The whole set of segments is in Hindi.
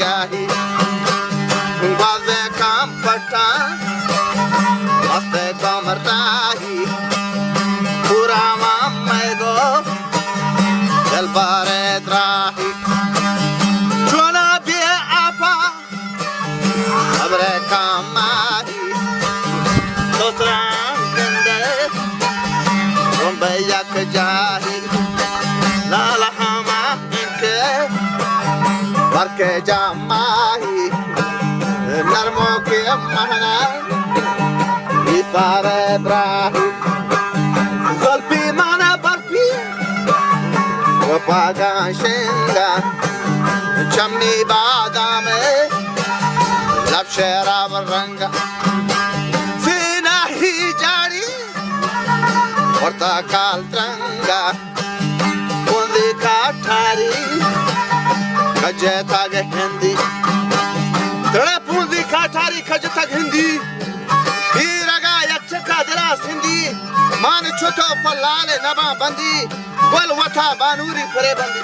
gahi baze kam pata maste kamar rahi pura mamme go dil bare trahi chona bi apa abre kamahi dosra gande bombe yak jahi la la के जामाही नरमो के महना इसारे ब्राही ज़ुल्फी माना बर्फी वफागा शेंगा चमनी बादाम लब शराब रंगा सीना ही जाड़ी औरता काल तरंगा कुंदी काठारी खजे तक हिंदी तड़े पूंदी काठारी खज तक हिंदी हीरगा यक्षका दिला सिंधी मान छोटो पलाले नबा बंदी गोल वथा बानूरी फरे बंदी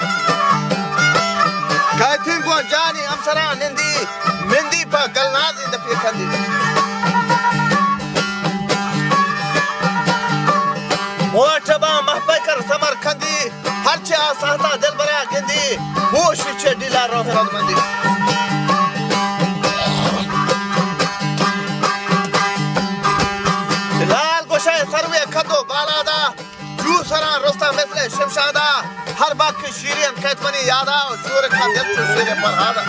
कहथिन गो जानी अमसरा निंदी मिंदी पा गलनाजी दपी खंदी मोटबा महपकर समर खंदी हरचे आसाता दिल बरा गिंदी होश छे दिला रोह रदमंदी लाल गोशाय सरवे खदो बालादा जूसरा रोस्ता मिसले शमशादा हर बात की शीरियन कैतमनी यादा और शूर का दिल से सिरे पर आदा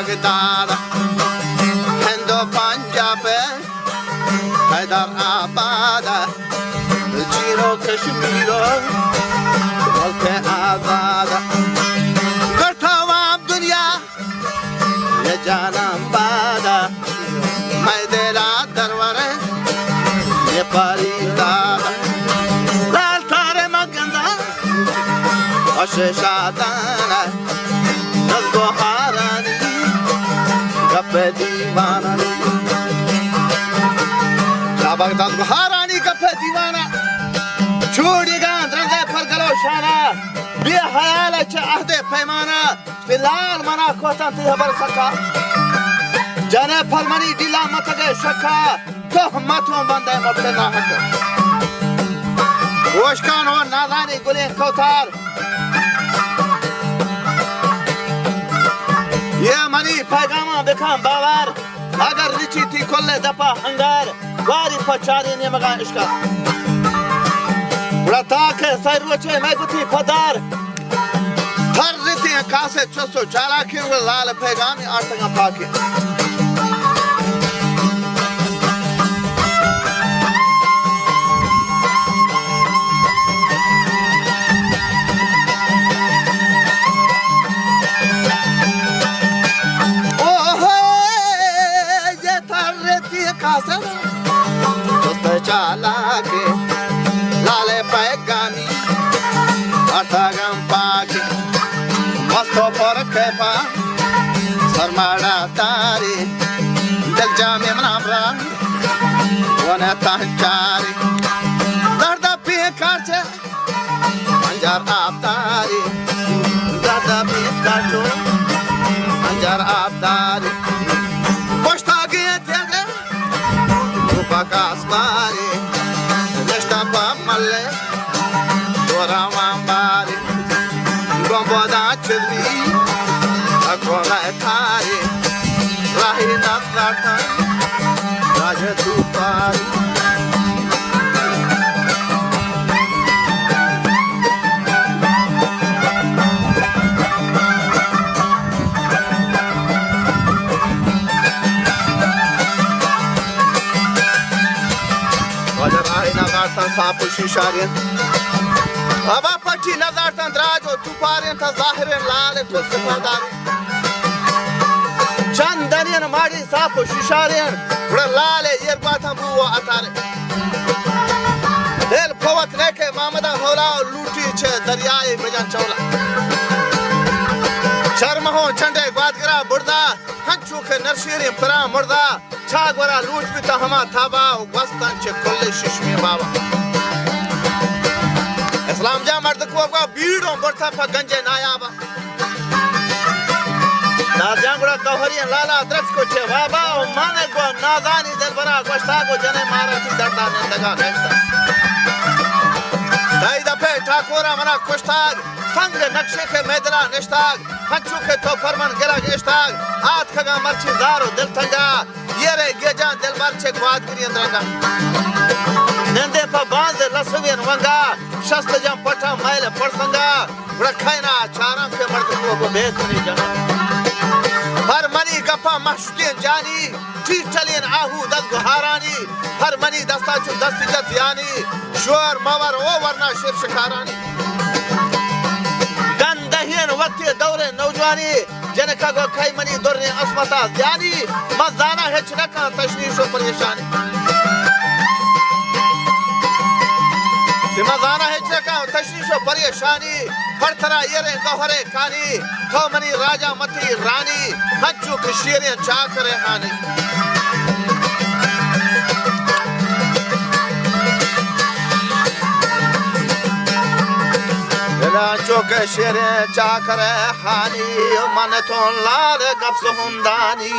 Baghdad, Hindo Punjab, Hyderabad, Jiro Kashmir, Mulke Azad, Gartawam Dunya, Ye Janam Bada, Maidera Darware, Ye Paridada, Lal Tare Maganda, Ashe Shadana, Nazgo Harani. गप्पे दीवाना क्या बगदाद बहारानी गप्पे दीवाना छोड़ेगा अंदर पर गलो शाना बेहयाल चाहते पैमाना फिलहाल मना कोता ती खबर सका जाने फरमानी दिला मत गए शका तो मतों बंदे मत ना हक वोशकान और नादानी गुले कोतार ये मनी पैगामा बेखाम बावर अगर रिची थी कोल्ले दपा हंगार वारी पचारी ने मगा इश्का रता के सरोचे मैं गुथी पदार हर रिती कासे चुस्तो चालाकी लाल पैगामी आर्तगा पाके चालाके लाले पैगामी अर्थगम पाके मस्तो पर केपा सरमाड़ा तारी दिल जामे मनामरा वने तांचारी दर्दा पे काचे अंजार आप तारी दर्दा पे काचो अंजार आप तारी पोस्टा गए थे Pakasmari, Nesta Pamale, Dora Mambari, Gomboda Chili, Akona Tari, Rahina Latan, Raja Tupari. सापु शिशारियन अबा पची नजर तंद्राजो तुपारियन था जाहिरन लाल तो सफादार चंदनियन माड़ी सापु शिशारियन बड़ा लाल ये बात हम वो अतारे दिल पवत लेके मामदा होला लूटी छे दरियाए बजान चौला शर्म हो चंडे बादगरा बुर्दा हंचू के नरशीरी परा मुर्दा छाग वरा लूट भी तो हमा थाबा वस्तन चे कुल्ले शिशमी बाबा इस्लाम जा मर्द को बीड़ों बढ़ता पा गंजे नायाबा नाज़ांगुड़ा गौहरियन लाला द्रक्स को छे बाबा ओ माने को नादानी दिल बरा गोश्ता को जने मारा थी दर्दा नंदगा नेश्ता दाई दफे ठाकोरा मना कुश्ताग संग नक्शे के मैदला निश्ताग हंचू के तो फरमान गिरा गेश्ताग हाथ खगा मर्ची दारो दिल तंगा ये रे गेजा दिल मर्चे ग्वाद गिरी अंदरंगा नंदे पा बांध लसवियन वंगा शस्त्र जम पटा मैल पड़संगा रखाइना चाराम के मर्द को बेतनी जना हर मनी गप्पा मशकिन जानी ठीक चलियन आहू दस गुहारानी हर मनी दस्ता चु दस्ती जत यानी शोर मवर ओ वरना शिर शिकारानी गंदहियन वक्ति दौरे नौजवानी जनका को खाई मनी दुर्ने अस्मता ज्ञानी मजाना है चनका तशवीश और परेशानी मजाना है चनका तशवीश और परेशानी हर तरह ये रे गहरे कानी तो मनी राजा मती रानी हंचू खशीरे चाकरे हानी चौके शेरे चाकरे हानी मन तो लाल गप्स हुंदानी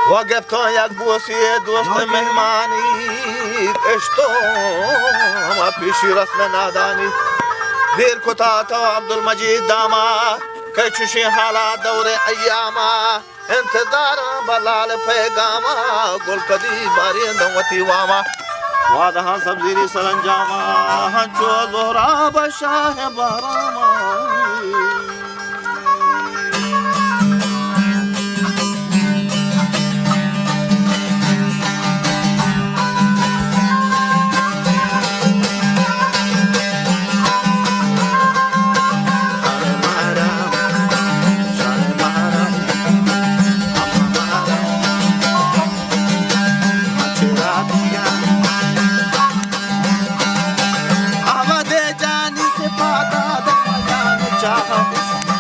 वगैब तो यकबूसी दोस्त मेहमानी इश्तो हम पीशी रस्म नादानी देर कुता तो अब्दुल मजीद दामा कचुशी हाला दौरे अय्यामा इंतजार बलाल पैगामा गुल कदी बारी दवती वामा वादहा सब्जीरी सरंजामा हंचो जोहरा बशाह बारामा चाह